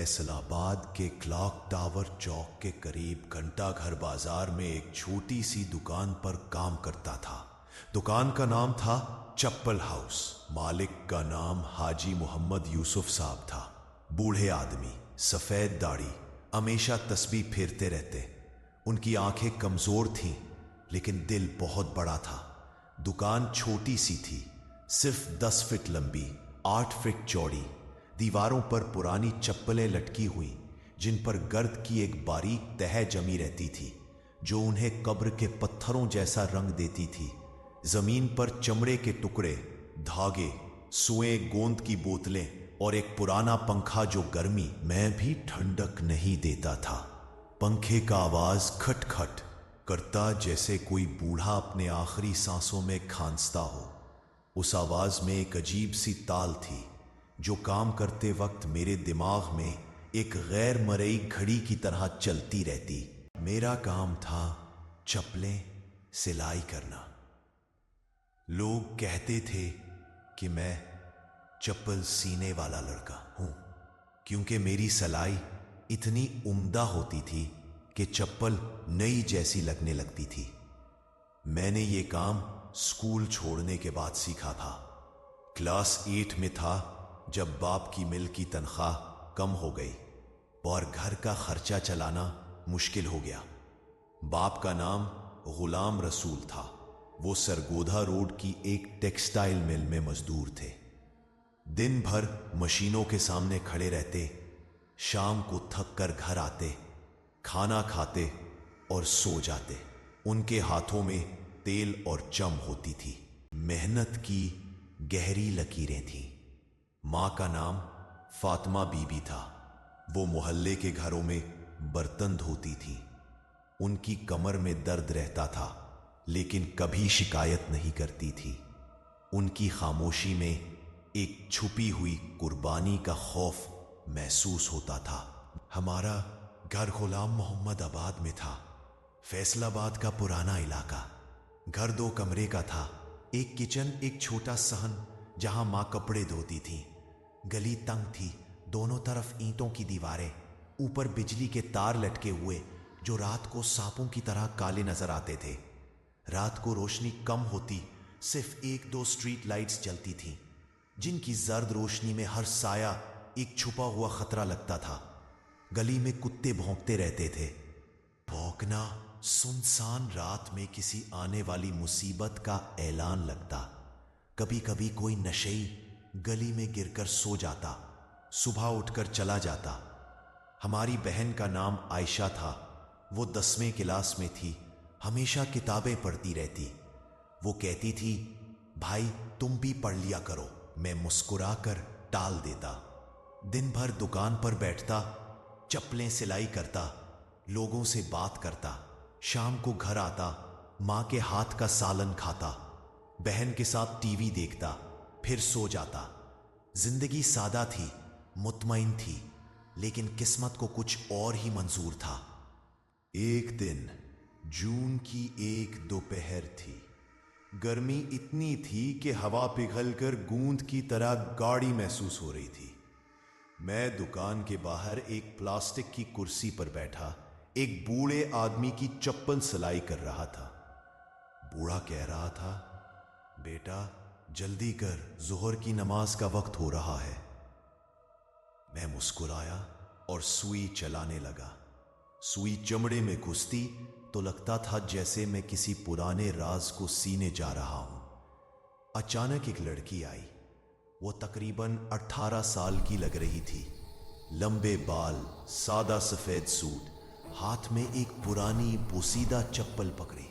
फैसल आबाद के clock tower चौक के करीब घंटा घर बाजार में एक छोटी सी दुकान पर काम करता था। दुकान का नाम था चप्पल हाउस। मालिक का नाम हाजी मोहम्मद यूसुफ साहब था। बूढ़े आदमी, सफेद दाढ़ी, हमेशा तस्बीह फेरते रहते। उनकी आंखें कमजोर थीं, लेकिन दिल बहुत बड़ा था। दुकान छोटी सी थी, सिर्फ 10 फीट लंबी, 8 फीट चौड़ी। दीवारों पर पुरानी चप्पलें लटकी हुई, जिन पर गर्द की एक बारीक तह जमी रहती थी, जो उन्हें कब्र के पत्थरों जैसा रंग देती थी। जमीन पर चमड़े के टुकड़े, धागे, सुएं, गोंद की बोतलें और एक पुराना पंखा जो गर्मी में भी ठंडक नहीं देता था। पंखे का आवाज खटखट करता, जैसे कोई बूढ़ा अपने आखिरी सांसों में खांसता हो। उस आवाज में एक अजीब सी ताल थी, जो काम करते वक्त मेरे दिमाग में एक गैर मरई घड़ी की तरह चलती रहती। मेरा काम था चप्पलें सिलाई करना। लोग कहते थे कि मैं चप्पल सीने वाला लड़का हूं, क्योंकि मेरी सिलाई इतनी उम्दा होती थी कि चप्पल नई जैसी लगने लगती थी। मैंने ये काम स्कूल छोड़ने के बाद सीखा था। क्लास 8 में था जब बाप की मिल की तनख्वाह कम हो गई और घर का खर्चा चलाना मुश्किल हो गया। बाप का नाम गुलाम रसूल था। वो सरगोधा रोड की एक टेक्सटाइल मिल में मजदूर थे। दिन भर मशीनों के सामने खड़े रहते, शाम को थक कर घर आते, खाना खाते और सो जाते। उनके हाथों में तेल और चम होती थी। मेहनत की गहरी लकीरें थीं। माँ का नाम फातिमा बीबी था। वो मोहल्ले के घरों में बर्तन धोती थी। उनकी कमर में दर्द रहता था, लेकिन कभी शिकायत नहीं करती थी। उनकी खामोशी में एक छुपी हुई कुर्बानी का खौफ महसूस होता था। हमारा घर गुलाम मोहम्मद आबाद में था, फैसलाबाद का पुराना इलाका। घर 2 कमरे का था, एक किचन, एक छोटा सहन जहां माँ कपड़े धोती थी। गली तंग थी, दोनों तरफ ईंटों की दीवारें, ऊपर बिजली के तार लटके हुए जो रात को सांपों की तरह काले नजर आते थे। रात को रोशनी कम होती, सिर्फ 1-2 स्ट्रीट लाइट्स जलती थीं, जिनकी जर्द रोशनी में हर साया एक छुपा हुआ खतरा लगता था। गली में कुत्ते भौंकते रहते थे। भौंकना सुनसान रात में किसी आने वाली मुसीबत का ऐलान लगता। कभी कभी कोई नशेई गली में गिरकर सो जाता, सुबह उठकर चला जाता। हमारी बहन का नाम आयशा था। वो 10वें क्लास में थी, हमेशा किताबें पढ़ती रहती। वो कहती थी, भाई तुम भी पढ़ लिया करो। मैं मुस्कुराकर टाल देता। दिन भर दुकान पर बैठता, चप्पलें सिलाई करता, लोगों से बात करता। शाम को घर आता, माँ के हाथ का सालन खाता, बहन के साथ टीवी देखता, फिर सो जाता। जिंदगी सादा थी, मुतमईन थी, लेकिन किस्मत को कुछ और ही मंजूर था। एक दिन जून की एक दोपहर थी। गर्मी इतनी थी कि हवा पिघलकर गूंद की तरह गाढ़ी महसूस हो रही थी। मैं दुकान के बाहर एक प्लास्टिक की कुर्सी पर बैठा एक बूढ़े आदमी की चप्पल सिलाई कर रहा था। बूढ़ा कह रहा था, बेटा जल्दी कर, जोहर की नमाज का वक्त हो रहा है। मैं मुस्कुराया और सुई चलाने लगा। सुई चमड़े में घुसती तो लगता था जैसे मैं किसी पुराने राज को सीने जा रहा हूं। अचानक एक लड़की आई। वो तकरीबन 18 साल की लग रही थी। लंबे बाल, सादा सफेद सूट, हाथ में एक पुरानी पोसीदा चप्पल पकड़ी।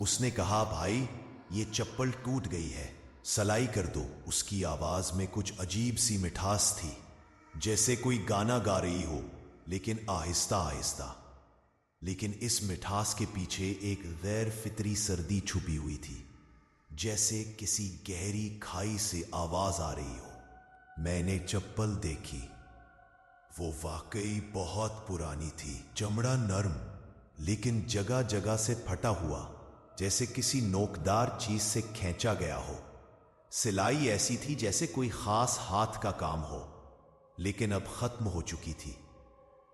उसने कहा, भाई ये चप्पल टूट गई है, सिलाई कर दो। उसकी आवाज में कुछ अजीब सी मिठास थी, जैसे कोई गाना गा रही हो, लेकिन आहिस्ता आहिस्ता। लेकिन इस मिठास के पीछे एक गैर फितरी सर्दी छुपी हुई थी, जैसे किसी गहरी खाई से आवाज आ रही हो। मैंने चप्पल देखी। वो वाकई बहुत पुरानी थी। चमड़ा नरम, लेकिन जगह जगह से फटा हुआ, जैसे किसी नोकदार चीज से खींचा गया हो। सिलाई ऐसी थी जैसे कोई खास हाथ का काम हो। लेकिन अब खत्म हो चुकी थी।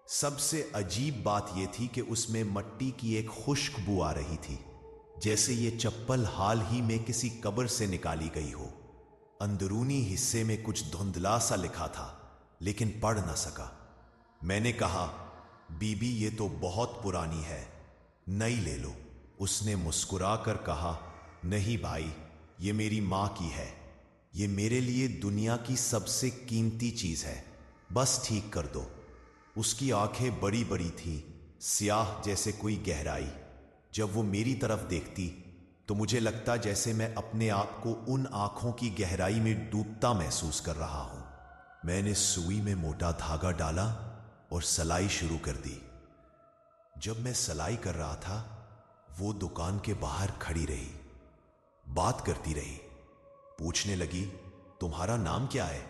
सबसे अजीब बात यह थी कि उसमें मट्टी की एक खुशबू आ रही थी, जैसे ये चप्पल हाल ही में किसी कब्र से निकाली गई हो। अंदरूनी हिस्से में कुछ धुंधला सा लिखा था, लेकिन पढ़ ना सका। मैंने कहा, बीबी ये तो बहुत पुरानी है, नई ले लो। उसने मुस्कुरा कर कहा, नहीं भाई, ये मेरी माँ की है। ये मेरे लिए दुनिया की सबसे कीमती चीज है, बस ठीक कर दो। उसकी आंखें बड़ी बड़ी थीं, स्याह जैसे कोई गहराई। जब वो मेरी तरफ देखती तो मुझे लगता जैसे मैं अपने आप को उन आंखों की गहराई में डूबता महसूस कर रहा हूं। मैंने सुई में मोटा धागा डाला और सलाई शुरू कर दी। जब मैं सलाई कर रहा था, वो दुकान के बाहर खड़ी रही, बात करती रही। पूछने लगी, तुम्हारा नाम क्या है?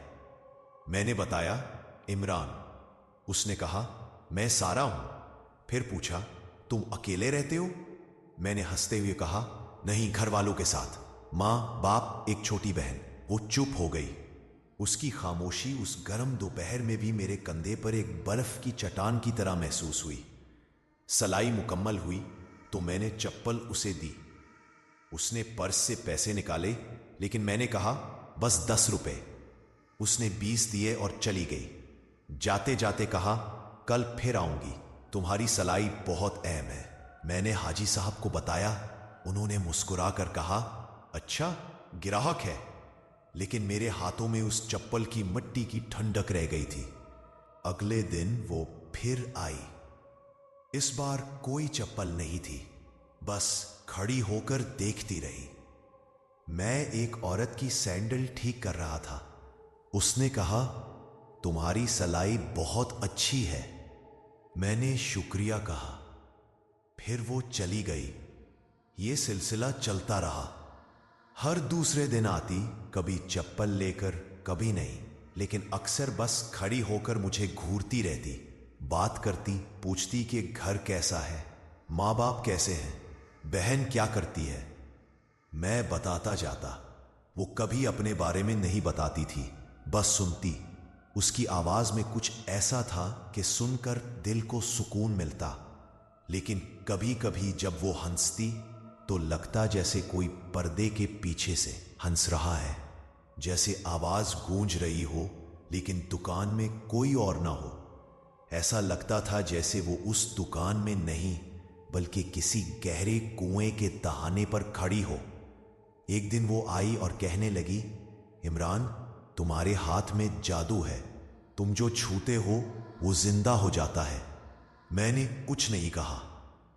मैंने बताया, इमरान। उसने कहा, मैं सारा हूं। फिर पूछा, तुम अकेले रहते हो? मैंने हंसते हुए कहा, नहीं, घर वालों के साथ, मां, बाप, एक छोटी बहन। वो चुप हो गई। उसकी खामोशी उस गर्म दोपहर में भी मेरे कंधे पर एक बर्फ की चट्टान की तरह महसूस हुई। सलाई मुकम्मल हुई तो मैंने चप्पल उसे दी। उसने पर्स से पैसे निकाले, लेकिन मैंने कहा, बस 10 रुपए। उसने 20 दिए और चली गई। जाते जाते कहा, कल फिर आऊंगी, तुम्हारी सलाई बहुत अहम है। मैंने हाजी साहब को बताया। उन्होंने मुस्कुरा कर कहा, अच्छा, ग्राहक है। लेकिन मेरे हाथों में उस चप्पल की मिट्टी की ठंडक रह गई थी। अगले दिन वो फिर आई। इस बार कोई चप्पल नहीं थी, बस खड़ी होकर देखती रही। मैं एक औरत की सैंडल ठीक कर रहा था। उसने कहा, तुम्हारी सलाई बहुत अच्छी है। मैंने शुक्रिया कहा। फिर वो चली गई। ये सिलसिला चलता रहा। हर दूसरे दिन आती, कभी चप्पल लेकर, कभी नहीं, लेकिन अक्सर बस खड़ी होकर मुझे घूरती रहती। बात करती, पूछती कि घर कैसा है, माँ बाप कैसे हैं, बहन क्या करती है। मैं बताता जाता। वो कभी अपने बारे में नहीं बताती थी, बस सुनती। उसकी आवाज में कुछ ऐसा था कि सुनकर दिल को सुकून मिलता। लेकिन कभी कभी जब वो हंसती तो लगता जैसे कोई पर्दे के पीछे से हंस रहा है, जैसे आवाज गूंज रही हो लेकिन दुकान में कोई और ना हो। ऐसा लगता था जैसे वो उस दुकान में नहीं, बल्कि किसी गहरे कुएं के तहाने पर खड़ी हो। एक दिन वो आई और कहने लगी, इमरान, तुम्हारे हाथ में जादू है, तुम जो छूते हो वो जिंदा हो जाता है। मैंने कुछ नहीं कहा,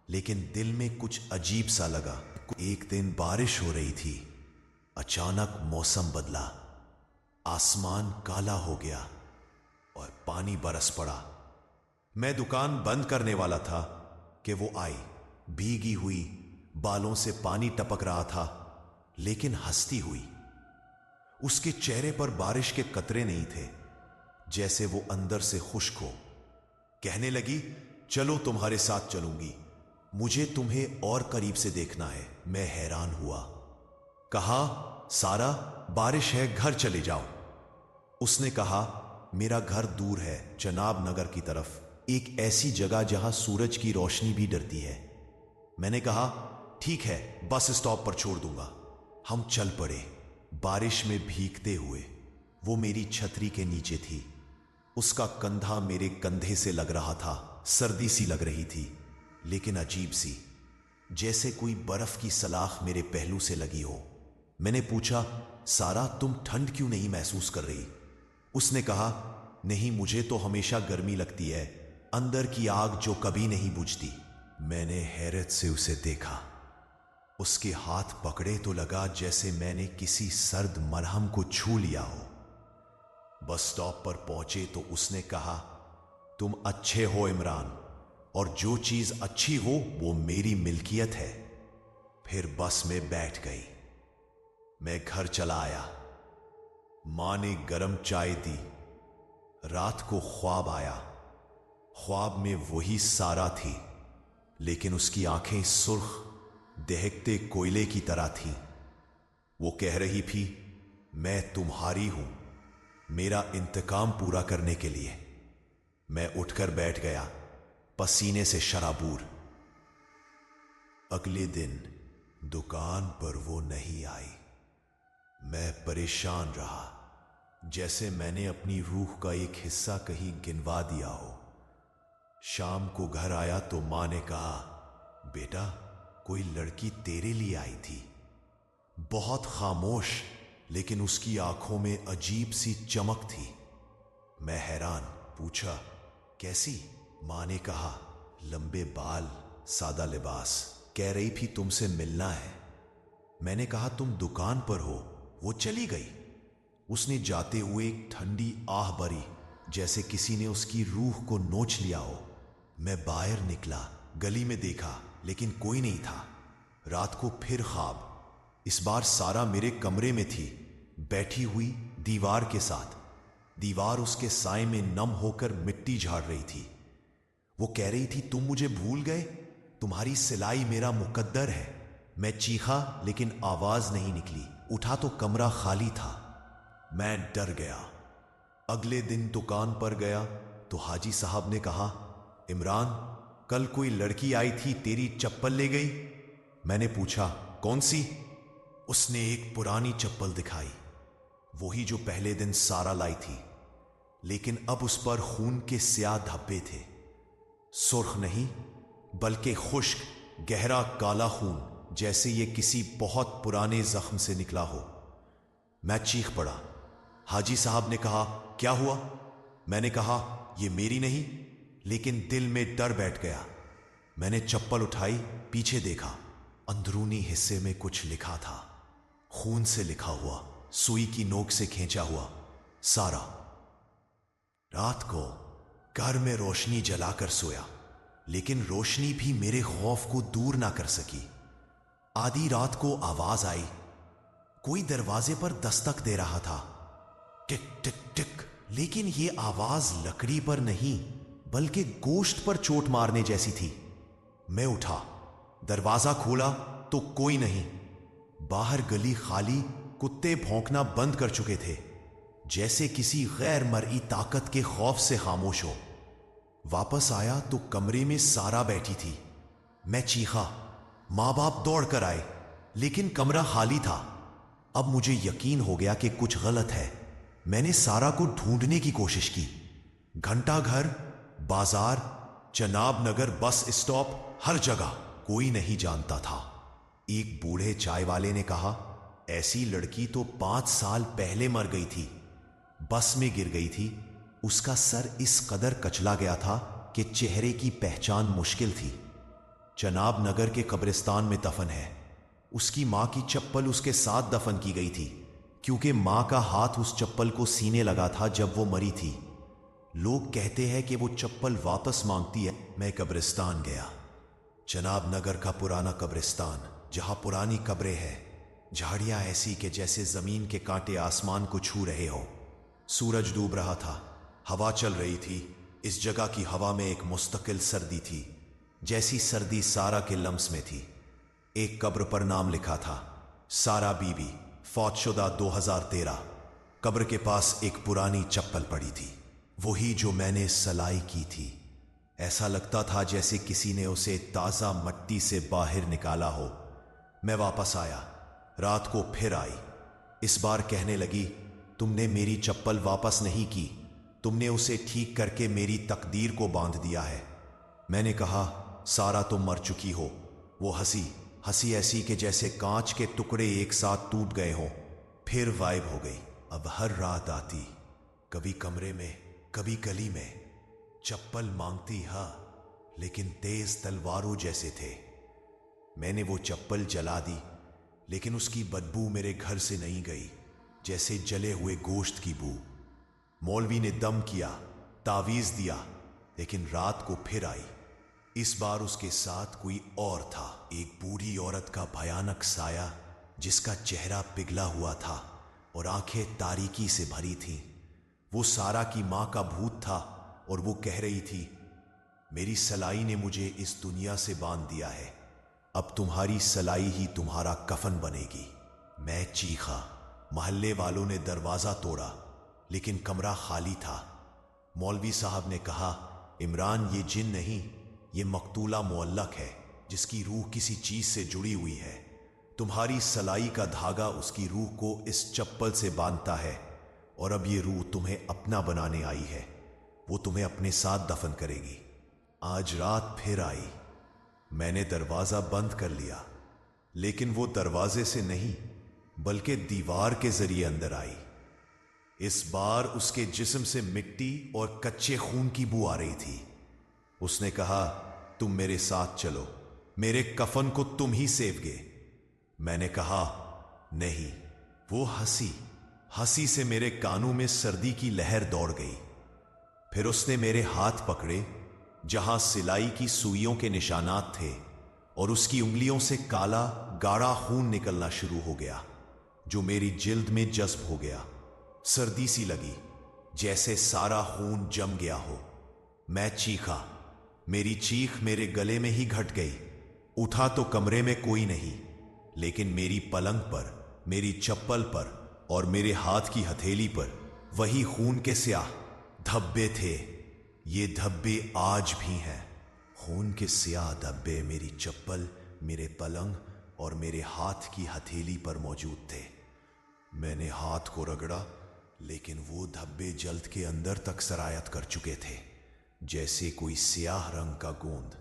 लेकिन दिल में कुछ अजीब सा लगा। एक दिन बारिश हो रही थी। अचानक मौसम बदला, आसमान काला हो गया और पानी बरस पड़ा। मैं दुकान बंद करने वाला था कि वो आई, भीगी हुई, बालों से पानी टपक रहा था, लेकिन हंसती हुई। उसके चेहरे पर बारिश के कतरे नहीं थे, जैसे वो अंदर से खुश्क हो। कहने लगी, चलो तुम्हारे साथ चलूंगी, मुझे तुम्हें और करीब से देखना है। मैं हैरान हुआ। कहा, सारा, बारिश है, घर चले जाओ। उसने कहा, मेरा घर दूर है, जनाब नगर की तरफ, एक ऐसी जगह जहां सूरज की रोशनी भी डरती है। मैंने कहा, ठीक है, बस स्टॉप पर छोड़ दूंगा। हम चल पड़े, बारिश में भीगते हुए। वो मेरी छतरी के नीचे थी। उसका कंधा मेरे कंधे से लग रहा था। सर्दी सी लग रही थी, लेकिन अजीब सी, जैसे कोई बर्फ की सलाख मेरे पहलू से लगी हो। मैंने पूछा, सारा, तुम ठंड क्यों नहीं महसूस कर रही? उसने कहा, नहीं, मुझे तो हमेशा गर्मी लगती है, अंदर की आग जो कभी नहीं बुझती। मैंने हैरत से उसे देखा। उसके हाथ पकड़े तो लगा जैसे मैंने किसी सर्द मरहम को छू लिया हो। बस स्टॉप पर पहुंचे तो उसने कहा, तुम अच्छे हो इमरान, और जो चीज अच्छी हो वो मेरी मिल्कियत है। फिर बस में बैठ गई। मैं घर चला आया। मां ने गरम चाय दी। रात को ख्वाब आया। ख्वाब में वही सारा थी, लेकिन उसकी आंखें सुर्ख दहकते कोयले की तरह थी। वो कह रही थी, मैं तुम्हारी हूं, मेरा इंतकाम पूरा करने के लिए। मैं उठकर बैठ गया, पसीने से शराबूर। अगले दिन दुकान पर वो नहीं आई। मैं परेशान रहा, जैसे मैंने अपनी रूह का एक हिस्सा कहीं गिनवा दिया हो। शाम को घर आया तो मां ने कहा, बेटा कोई लड़की तेरे लिए आई थी। बहुत खामोश, लेकिन उसकी आंखों में अजीब सी चमक थी। मैं हैरान, पूछा कैसी? मां ने कहा, लंबे बाल, सादा लिबास, कह रही थी तुमसे मिलना है। मैंने कहा तुम दुकान पर हो। वो चली गई। उसने जाते हुए एक ठंडी आह भरी, जैसे किसी ने उसकी रूह को नोच लिया हो। मैं बाहर निकला, गली में देखा, लेकिन कोई नहीं था। रात को फिर ख्वाब। इस बार सारा मेरे कमरे में थी, बैठी हुई दीवार के साथ। दीवार उसके साए में नम होकर मिट्टी झाड़ रही थी। वो कह रही थी तुम मुझे भूल गए, तुम्हारी सिलाई मेरा मुकद्दर है। मैं चीखा, लेकिन आवाज नहीं निकली। उठा तो कमरा खाली था। मैं डर गया। अगले दिन दुकान पर गया तो हाजी साहब ने कहा, इमरान कल कोई लड़की आई थी, तेरी चप्पल ले गई। मैंने पूछा कौन सी? उसने एक पुरानी चप्पल दिखाई, वही जो पहले दिन सारा लाई थी, लेकिन अब उस पर खून के स्याह धब्बे थे। सुर्ख नहीं, बल्कि खुश्क गहरा काला खून, जैसे ये किसी बहुत पुराने जख्म से निकला हो। मैं चीख पड़ा। हाजी साहब ने कहा, क्या हुआ? मैंने कहा, ये मेरी नहीं, लेकिन दिल में डर बैठ गया। मैंने चप्पल उठाई, पीछे देखा। अंदरूनी हिस्से में कुछ लिखा था, खून से लिखा हुआ, सुई की नोक से खींचा हुआ, सारा। रात को घर में रोशनी जलाकर सोया, लेकिन रोशनी भी मेरे खौफ को दूर ना कर सकी। आधी रात को आवाज आई, कोई दरवाजे पर दस्तक दे रहा था, टिक टिक टिक। लेकिन ये आवाज लकड़ी पर नहीं, बल्कि गोश्त पर चोट मारने जैसी थी। मैं उठा, दरवाजा खोला तो कोई नहीं। बाहर गली खाली, कुत्ते भौंकना बंद कर चुके थे, जैसे किसी गैर मर्ई ताकत के खौफ से खामोश हो। वापस आया तो कमरे में सारा बैठी थी। मैं चीखा, मां बाप दौड़ कर आए, लेकिन कमरा खाली था। अब मुझे यकीन हो गया कि कुछ गलत है। मैंने सारा को ढूंढने की कोशिश की। घंटा घर, बाजार, जनाब नगर बस स्टॉप, हर जगह कोई नहीं जानता था। एक बूढ़े चाय वाले ने कहा, ऐसी लड़की तो 5 साल पहले मर गई थी, बस में गिर गई थी। उसका सर इस कदर कचला गया था कि चेहरे की पहचान मुश्किल थी। जनाब नगर के कब्रिस्तान में दफन है। उसकी मां की चप्पल उसके साथ दफन की गई थी, क्योंकि मां का हाथ उस चप्पल को सीने लगा था जब वो मरी थी। लोग कहते हैं कि वो चप्पल वापस मांगती है। मैं कब्रिस्तान गया, जनाब नगर का पुराना कब्रिस्तान, जहां पुरानी कब्रें हैं, झाड़ियां ऐसी कि जैसे जमीन के कांटे आसमान को छू रहे हो। सूरज डूब रहा था, हवा चल रही थी। इस जगह की हवा में एक मुस्तकिल सर्दी थी, जैसी सर्दी सारा के लम्स में थी। एक कब्र पर नाम लिखा था, सारा बीबी, फौतशुदा 2013। कब्र के पास एक पुरानी चप्पल पड़ी थी, वही जो मैंने सलाई की थी। ऐसा लगता था जैसे किसी ने उसे ताजा मट्टी से बाहर निकाला हो। मैं वापस आया, रात को फिर आई। इस बार कहने लगी, तुमने मेरी चप्पल वापस नहीं की, तुमने उसे ठीक करके मेरी तकदीर को बांध दिया है। मैंने कहा, सारा तुम मर चुकी हो। वो हंसी, हंसी ऐसी कि जैसे कांच के टुकड़े एक साथ टूट गए हों, फिर गायब हो गई। अब हर रात आती, कभी कमरे में, कभी गली में, चप्पल मांगती, हाँ, लेकिन तेज तलवारों जैसे थे। मैंने वो चप्पल जला दी, लेकिन उसकी बदबू मेरे घर से नहीं गई, जैसे जले हुए गोश्त की बू। मौलवी ने दम किया, तावीज दिया, लेकिन रात को फिर आई। इस बार उसके साथ कोई और था, एक बूढ़ी औरत का भयानक साया, जिसका चेहरा पिघला हुआ था और आंखें तारीकी से भरी थीं। वो सारा की मां का भूत था और वो कह रही थी, मेरी सलाई ने मुझे इस दुनिया से बांध दिया है, अब तुम्हारी सलाई ही तुम्हारा कफन बनेगी। मैं चीखा, मोहल्ले वालों ने दरवाजा तोड़ा, लेकिन कमरा खाली था। मौलवी साहब ने कहा, इमरान, ये जिन नहीं, ये मकतूला मुअल्लक है जिसकी रूह किसी चीज से जुड़ी हुई है। तुम्हारी सलाई का धागा उसकी रूह को इस चप्पल से बांधता है और अब ये रूह तुम्हें अपना बनाने आई है। वो तुम्हें अपने साथ दफन करेगी। आज रात फिर आई। मैंने दरवाजा बंद कर लिया, लेकिन वो दरवाजे से नहीं बल्कि दीवार के जरिए अंदर आई। इस बार उसके जिस्म से मिट्टी और कच्चे खून की बू आ रही थी। उसने कहा, तुम मेरे साथ चलो, मेरे कफन को तुम ही सेवगे। मैंने कहा, नहीं। वो हंसी से मेरे कानों में सर्दी की लहर दौड़ गई। फिर उसने मेरे हाथ पकड़े जहां सिलाई की सुइयों के निशानात थे और उसकी उंगलियों से काला गाढ़ा खून निकलना शुरू हो गया जो मेरी जिल्द में जज्ब हो गया। सर्दी सी लगी, जैसे सारा खून जम गया हो। मैं चीखा। मेरी चीख मेरे गले में ही घट गई। उठा तो कमरे में कोई नहीं, लेकिन मेरी पलंग पर, मेरी चप्पल पर और मेरे हाथ की हथेली पर वही खून के स्याह धब्बे थे। ये धब्बे आज भी हैं। खून के स्याह धब्बे मेरी चप्पल, मेरे पलंग और मेरे हाथ की हथेली पर मौजूद थे। मैंने हाथ को रगड़ा, लेकिन वो धब्बे जल्द के अंदर तक सरायत कर चुके थे, जैसे कोई स्याह रंग का गोंद।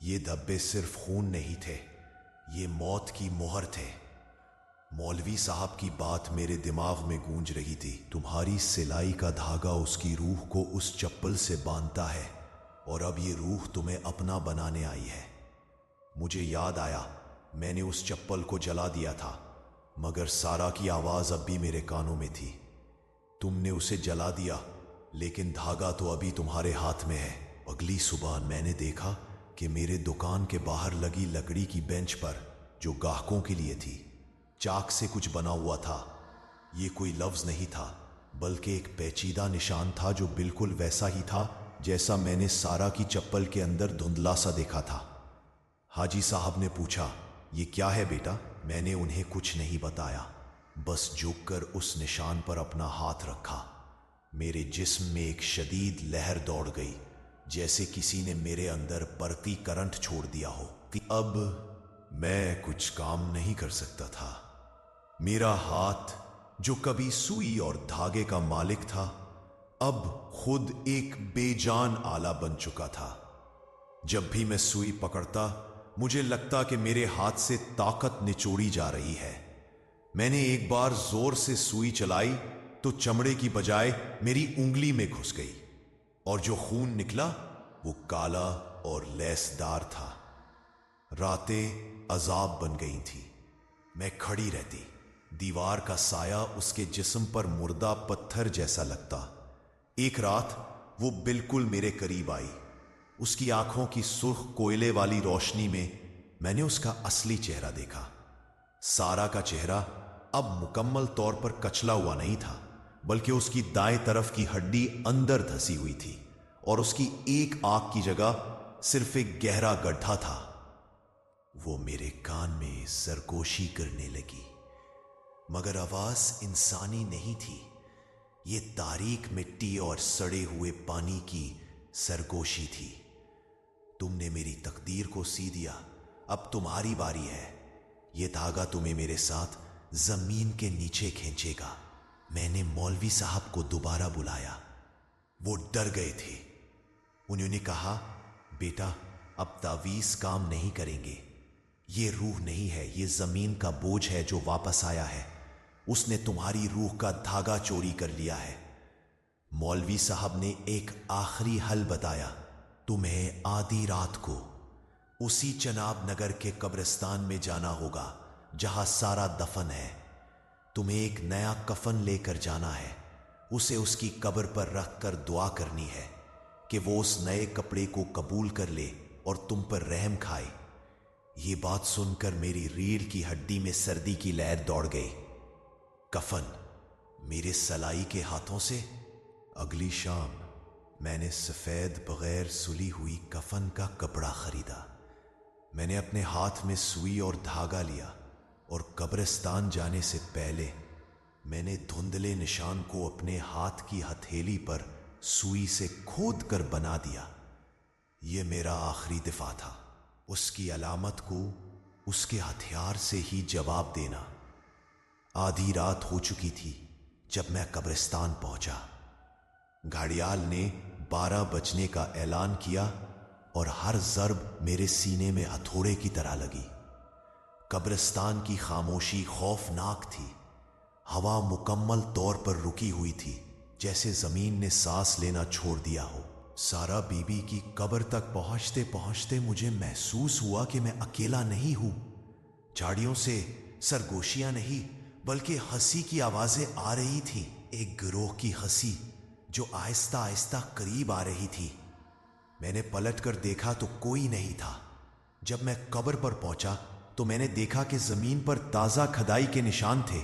ये धब्बे सिर्फ खून नहीं थे, ये मौत की मोहर थे। मौलवी साहब की बात मेरे दिमाग में गूंज रही थी। तुम्हारी सिलाई का धागा उसकी रूह को उस चप्पल से बांधता है और अब ये रूह तुम्हें अपना बनाने आई है। मुझे याद आया, मैंने उस चप्पल को जला दिया था, मगर सारा की आवाज अब भी मेरे कानों में थी। तुमने उसे जला दिया, लेकिन धागा तो अभी तुम्हारे हाथ में है। अगली सुबह मैंने देखा कि मेरे दुकान के बाहर लगी लकड़ी की बेंच पर, जो ग्राहकों के लिए थी, चाक से कुछ बना हुआ था। ये कोई लफ्ज नहीं था, बल्कि एक पेचीदा निशान था जो बिल्कुल वैसा ही था जैसा मैंने सारा की चप्पल के अंदर धुंधला सा देखा था। हाजी साहब ने पूछा, ये क्या है बेटा? मैंने उन्हें कुछ नहीं बताया, बस झुककर उस निशान पर अपना हाथ रखा। मेरे जिस्म में एक शदीद लहर दौड़ गई, जैसे किसी ने मेरे अंदर बरती करंट छोड़ दिया हो कि अब मैं कुछ काम नहीं कर सकता था। मेरा हाथ, जो कभी सुई और धागे का मालिक था, अब खुद एक बेजान आला बन चुका था। जब भी मैं सुई पकड़ता, मुझे लगता कि मेरे हाथ से ताकत निचोड़ी जा रही है। मैंने एक बार जोर से सुई चलाई तो चमड़े की बजाय मेरी उंगली में घुस गई और जो खून निकला वो काला और लेसदार था। रातें अजाब बन गई थी। मैं खड़ी रहती, दीवार का साया उसके जिस्म पर मुर्दा पत्थर जैसा लगता। एक रात वो बिल्कुल मेरे करीब आई। उसकी आंखों की सुर्ख कोयले वाली रोशनी में मैंने उसका असली चेहरा देखा। सारा का चेहरा अब मुकम्मल तौर पर कचला हुआ नहीं था, बल्कि उसकी दाएं तरफ की हड्डी अंदर धसी हुई थी और उसकी एक आंख की जगह सिर्फ एक गहरा गड्ढा था। वो मेरे कान में सरगोशी करने लगी, मगर आवाज इंसानी नहीं थी। ये तारीक मिट्टी और सड़े हुए पानी की सरगोशी थी। तुमने मेरी तकदीर को सी दिया, अब तुम्हारी बारी है। ये धागा तुम्हें मेरे साथ जमीन के नीचे खींचेगा। मैंने मौलवी साहब को दोबारा बुलाया। वो डर गए थे। उन्होंने कहा, बेटा, अब तावीज काम नहीं करेंगे। ये रूह नहीं है, ये जमीन का बोझ है जो वापस आया है। उसने तुम्हारी रूह का धागा चोरी कर लिया है। मौलवी साहब ने एक आखिरी हल बताया। तुम्हें आधी रात को उसी चनाब नगर के कब्रिस्तान में जाना होगा जहां सारा दफन है। तुम्हें एक नया कफन लेकर जाना है। उसे उसकी कब्र पर रखकर दुआ करनी है कि वो उस नए कपड़े को कबूल कर ले और तुम पर रहम खाए। ये बात सुनकर मेरी रीढ़ की हड्डी में सर्दी की लहर दौड़ गई। कफन मेरे सलाई के हाथों से। अगली शाम मैंने सफेद बगैर सुली हुई कफन का कपड़ा खरीदा। मैंने अपने हाथ में सुई और धागा लिया और कब्रिस्तान जाने से पहले میں نے دھندلے نشان کو اپنے ہاتھ کی ہتھیلی پر سوئی سے کھود کر بنا دیا۔ یہ میرا آخری دفاع تھا، اس کی علامت کو اس کے ہتھیار سے ہی جواب دینا۔ آدھی رات ہو چکی تھی جب میں قبرستان پہنچا۔ گھڑیال نے 12 بجنے کا اعلان کیا اور ہر ضرب میرے سینے میں ہتھوڑے کی طرح لگی۔ قبرستان کی خاموشی خوفناک تھی۔ ہوا مکمل طور پر رکی ہوئی تھی، جیسے زمین نے سانس لینا چھوڑ دیا ہو۔ سارا بی بی کی قبر تک پہنچتے پہنچتے مجھے محسوس ہوا کہ میں اکیلا نہیں ہوں۔ جھاڑیوں سے سرگوشیاں نہیں بلکہ ہنسی کی آوازیں آ رہی تھیں، ایک گروہ کی ہنسی جو آہستہ آہستہ قریب آ رہی تھی۔ میں نے پلٹ کر دیکھا تو کوئی نہیں تھا۔ جب میں قبر پر پہنچا تو میں نے دیکھا کہ زمین پر تازہ کھدائی کے نشان تھے،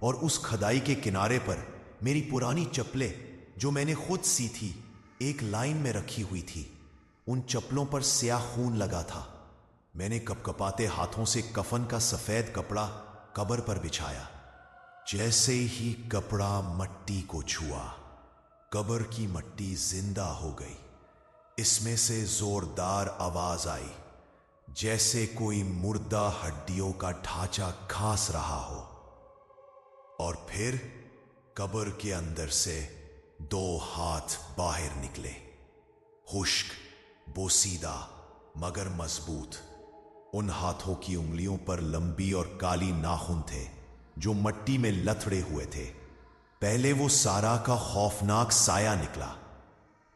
اور اس کھدائی کے کنارے پر میری پرانی چپلیں جو میں نے خود سی تھی ایک لائن میں رکھی ہوئی تھی۔ ان چپلوں پر سیاہ خون لگا تھا۔ میں نے کپکپاتے ہاتھوں سے کفن کا سفید کپڑا قبر پر بچھایا۔ جیسے ہی کپڑا مٹی کو چھوا، قبر کی مٹی زندہ ہو گئی۔ اس میں سے زوردار آواز آئی، جیسے کوئی مردہ ہڈیوں کا ڈھانچہ کھانس رہا ہو۔ اور پھر قبر کے اندر سے 2 ہاتھ باہر نکلے، خشک، بوسیدہ مگر مضبوط۔ ان ہاتھوں کی انگلیوں پر لمبی اور کالی ناخن تھے جو مٹی میں لتھڑے ہوئے تھے۔ پہلے وہ سارا کا خوفناک سایہ نکلا۔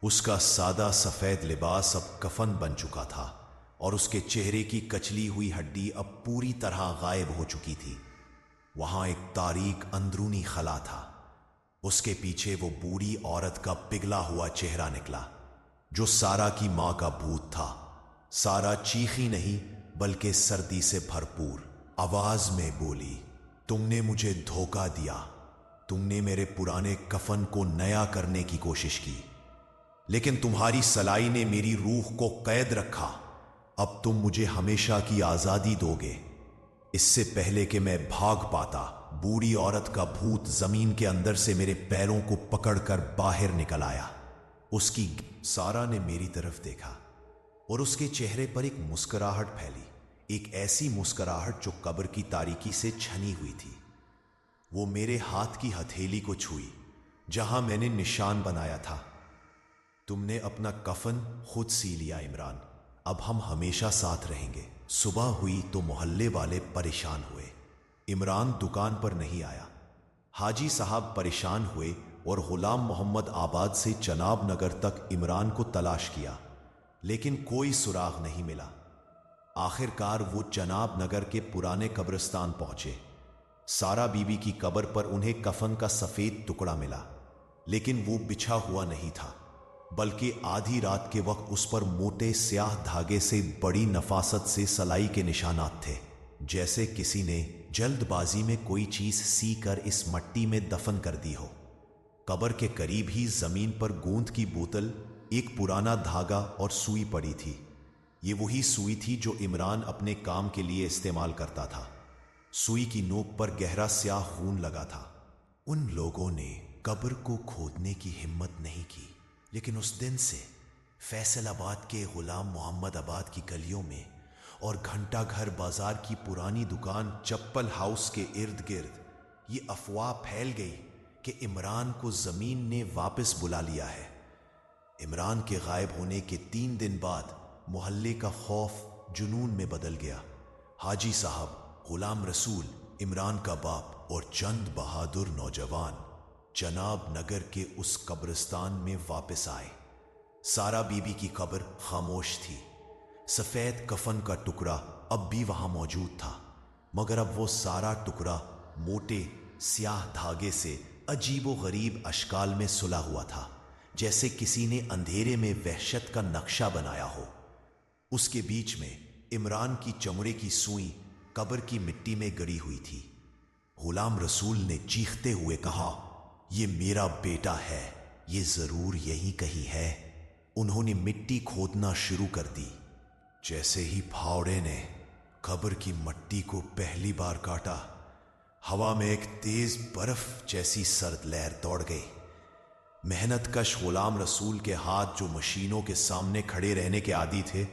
اس کا سادہ سفید لباس اب کفن بن چکا تھا، اور اس کے چہرے کی کچلی ہوئی ہڈی اب پوری طرح غائب ہو چکی تھی۔ وہاں ایک تاریک اندرونی خلا تھا۔ اس کے پیچھے وہ بوڑھی عورت کا پگھلا ہوا چہرہ نکلا، جو سارا کی ماں کا بھوت تھا۔ سارا چیخی نہیں بلکہ سردی سے بھرپور آواز میں بولی، تم نے مجھے دھوکہ دیا، تم نے میرے پرانے کفن کو نیا کرنے کی کوشش کی، لیکن تمہاری سلائی نے میری روح کو قید رکھا۔ اب تم مجھے ہمیشہ کی آزادی دو گے۔ اس سے پہلے کہ میں بھاگ پاتا، بوڑھی عورت کا بھوت زمین کے اندر سے میرے پیروں کو پکڑ کر باہر نکل آیا۔ سارا نے میری طرف دیکھا اور اس کے چہرے پر ایک مسکراہٹ پھیلی، ایک ایسی مسکراہٹ جو قبر کی تاریکی سے چھنی ہوئی تھی۔ وہ میرے ہاتھ کی ہتھیلی کو چھوئی جہاں میں نے نشان بنایا تھا۔ تم نے اپنا کفن خود سی لیا عمران، اب ہم ہمیشہ ساتھ رہیں گے۔ صبح ہوئی تو محلے والے پریشان ہوئے۔ عمران دکان پر نہیں آیا۔ حاجی صاحب پریشان ہوئے اور غلام محمد آباد سے چناب نگر تک عمران کو تلاش کیا، لیکن کوئی سراغ نہیں ملا۔ آخر کار وہ چناب نگر کے پرانے قبرستان پہنچے۔ سارا بی بی کی قبر پر انہیں کفن کا سفید ٹکڑا ملا، لیکن وہ بچھا ہوا نہیں تھا، بلکہ آدھی رات کے وقت اس پر موٹے سیاہ دھاگے سے بڑی نفاست سے سلائی کے نشانات تھے، جیسے کسی نے جلد بازی میں کوئی چیز سی کر اس مٹی میں دفن کر دی ہو۔ قبر کے قریب ہی زمین پر گوند کی بوتل، ایک پرانا دھاگا اور سوئی پڑی تھی۔ یہ وہی سوئی تھی جو عمران اپنے کام کے لیے استعمال کرتا تھا۔ سوئی کی نوک پر گہرا سیاہ خون لگا تھا۔ ان لوگوں نے قبر کو کھودنے کی ہمت نہیں کی، لیکن اس دن سے فیصل آباد کے غلام محمد آباد کی گلیوں میں اور گھنٹہ گھر بازار کی پرانی دکان چپل ہاؤس کے ارد گرد یہ افواہ پھیل گئی کہ عمران کو زمین نے واپس بلا لیا ہے۔ عمران کے غائب ہونے کے 3 دن بعد محلے کا خوف جنون میں بدل گیا۔ حاجی صاحب، غلام رسول، عمران کا باپ اور چند بہادر نوجوان چناب نگر کے اس قبرستان میں واپس آئے۔ سارا بی بی کی قبر خاموش تھی۔ سفید کفن کا ٹکڑا اب بھی وہاں موجود تھا، مگر اب وہ سارا ٹکڑا موٹے سیاہ دھاگے سے عجیب و غریب اشکال میں سلا ہوا تھا، جیسے کسی نے اندھیرے میں وحشت کا نقشہ بنایا ہو۔ اس کے بیچ میں عمران کی چمڑے کی سوئی قبر کی مٹی میں گڑی ہوئی تھی۔ غلام رسول نے چیختے ہوئے کہا، یہ میرا بیٹا ہے، یہ ضرور یہیں کہیں ہے۔ انہوں نے مٹی کھودنا شروع کر دی۔ جیسے ہی پھاوڑے نے قبر کی مٹی کو پہلی بار کاٹا، हवा में एक तेज बर्फ जैसी सर्द लहर दौड़ गई। मेहनत कश गुलाम रसूल के हाथ जो मशीनों के सामने खड़े रहने के आदी थे,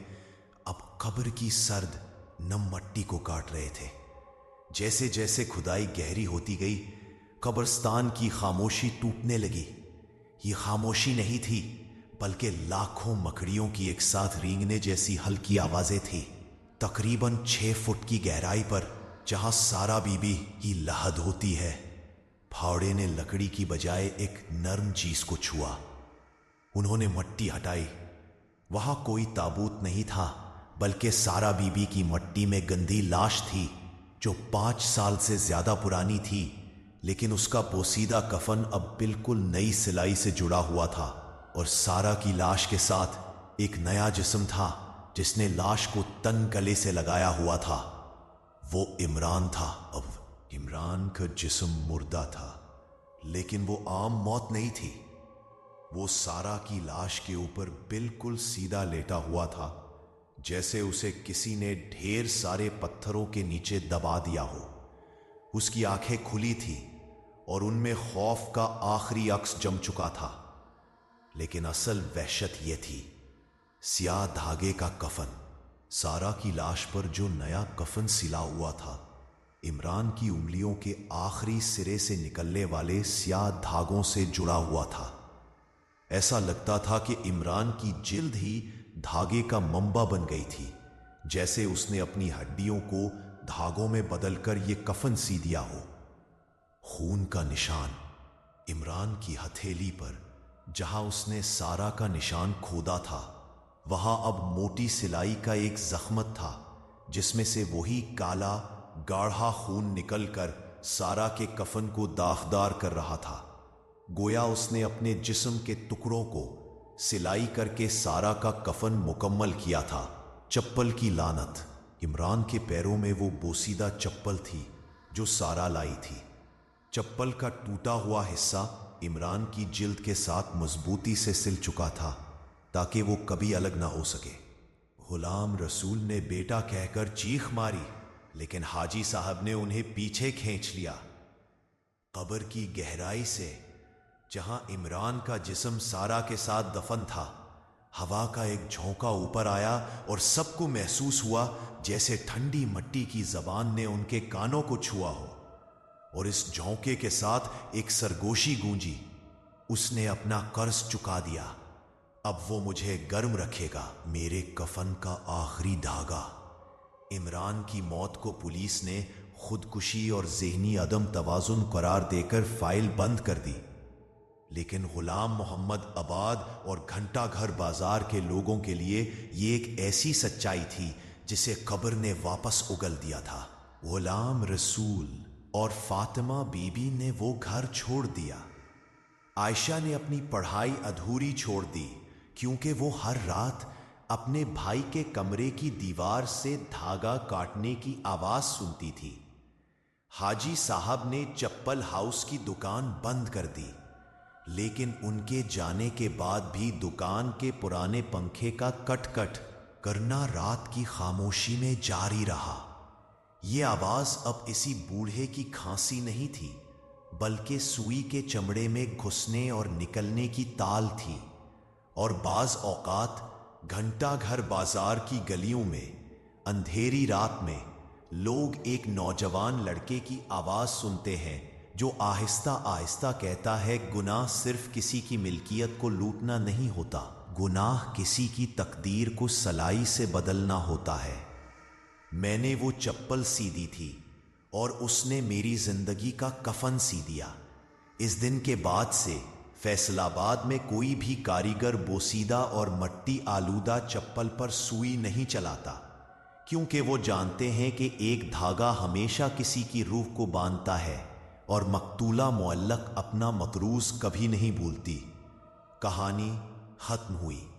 अब कब्र की सर्द नम मट्टी को काट रहे थे। जैसे जैसे खुदाई गहरी होती गई, कब्रिस्तान की खामोशी टूटने लगी। ये खामोशी नहीं थी, बल्कि लाखों मकड़ियों की एक साथ रेंगने जैसी हल्की आवाजें थी। तकरीबन 6 फुट की गहराई पर, जहां सारा बीबी की लहद होती है, फावड़े ने लकड़ी की बजाय एक नरम चीज को छुआ। उन्होंने मट्टी हटाई। वहां कोई ताबूत नहीं था, बल्कि सारा बीबी की मट्टी में गंदी लाश थी, जो 5 साल से ज्यादा पुरानी थी, लेकिन उसका पोसीदा कफन अब बिल्कुल नई सिलाई से जुड़ा हुआ था। और सारा की लाश के साथ एक नया जिस्म था, जिसने लाश को तन गले से लगाया हुआ था। वो इमरान था। अब इमरान का जिस्म मुर्दा था, लेकिन वो आम मौत नहीं थी। वो सारा की लाश के ऊपर बिल्कुल सीधा लेटा हुआ था, जैसे उसे किसी ने ढेर सारे पत्थरों के नीचे दबा दिया हो। उसकी आंखें खुली थी और उनमें खौफ का आखिरी अक्स जम चुका था। लेकिन असल वहशत यह थी, स्याह धागे का कफन। सारा की लाश पर जो नया कफन सिला हुआ था, इमरान की उंगलियों के आखिरी सिरे से निकलने वाले स्याह धागों से जुड़ा हुआ था। ऐसा लगता था कि इमरान की जिल्द ही धागे का मंबा बन गई थी, जैसे उसने अपनी हड्डियों को धागों में बदलकर यह कफन सी दिया हो। खून का निशान इमरान की हथेली पर, जहां उसने सारा का निशान खोदा था, वहां अब मोटी सिलाई का एक जख्मत था, जिसमें से वही काला गाढ़ा खून निकलकर सारा के कफन को दागदार कर रहा था। गोया उसने अपने जिस्म के टुकड़ों को सिलाई करके सारा का कफन मुकम्मल किया था। चप्पल की लानत! इमरान के पैरों में वो बोसीदा चप्पल थी जो सारा लाई थी। चप्पल का टूटा हुआ हिस्सा इमरान की जिल्द के साथ मजबूती से सिल चुका था, ताकि वो कभी अलग ना हो सके। गुलाम रसूल ने बेटा कहकर चीख मारी, लेकिन हाजी साहब ने उन्हें पीछे खींच लिया। कब्र की गहराई से, जहां इमरान का जिस्म सारा के साथ दफन था, हवा का एक झोंका ऊपर आया और सबको महसूस हुआ जैसे ठंडी मट्टी की जबान ने उनके कानों को छुआ हो। और इस झोंके के साथ एक सरगोशी गूंजी, उसने अपना कर्ज चुका दिया। अब वो मुझे गर्म रखेगा, मेरे कफन का आखिरी धागा। इमरान की मौत को पुलिस ने खुदकुशी और ज़हनी अदम तवाजुन करार देकर फाइल बंद कर दी, लेकिन गुलाम मोहम्मद आबाद और घंटा घर बाजार के लोगों के लिए ये एक ऐसी सच्चाई थी जिसे कब्र ने वापस उगल दिया था। गुलाम रसूल और फातिमा बीबी ने वो घर छोड़ दिया। आयशा ने अपनी पढ़ाई अधूरी छोड़ दी, क्योंकि वो हर रात अपने भाई के कमरे की दीवार से धागा काटने की आवाज सुनती थी। हाजी साहब ने चप्पल हाउस की दुकान बंद कर दी, लेकिन उनके जाने के बाद भी दुकान के पुराने पंखे का कट-कट करना रात की खामोशी में जारी रहा। ये आवाज अब इसी बूढ़े की खांसी नहीं थी, बल्कि सुई के चमड़े में घुसने और निकलने की ताल थी। और बाज औकात घंटा घर बाजार की गलियों में अंधेरी रात में लोग एक नौजवान लड़के की आवाज सुनते हैं, जो आहिस्ता आहिस्ता कहता है, गुनाह सिर्फ किसी की मिल्कियत को लूटना नहीं होता, गुनाह किसी की तकदीर को सलाई से बदलना होता है। मैंने वो चप्पल सी दी थी और उसने मेरी जिंदगी का कफन सी दिया। इस दिन के बाद से फैसलाबाद में कोई भी कारीगर बोसीदा और मट्टी आलूदा चप्पल पर सुई नहीं चलाता, क्योंकि वो जानते हैं कि एक धागा हमेशा किसी की रूह को बांधता है और मकतूला मुअल्लक अपना मकरूज कभी नहीं भूलती। कहानी खत्म हुई।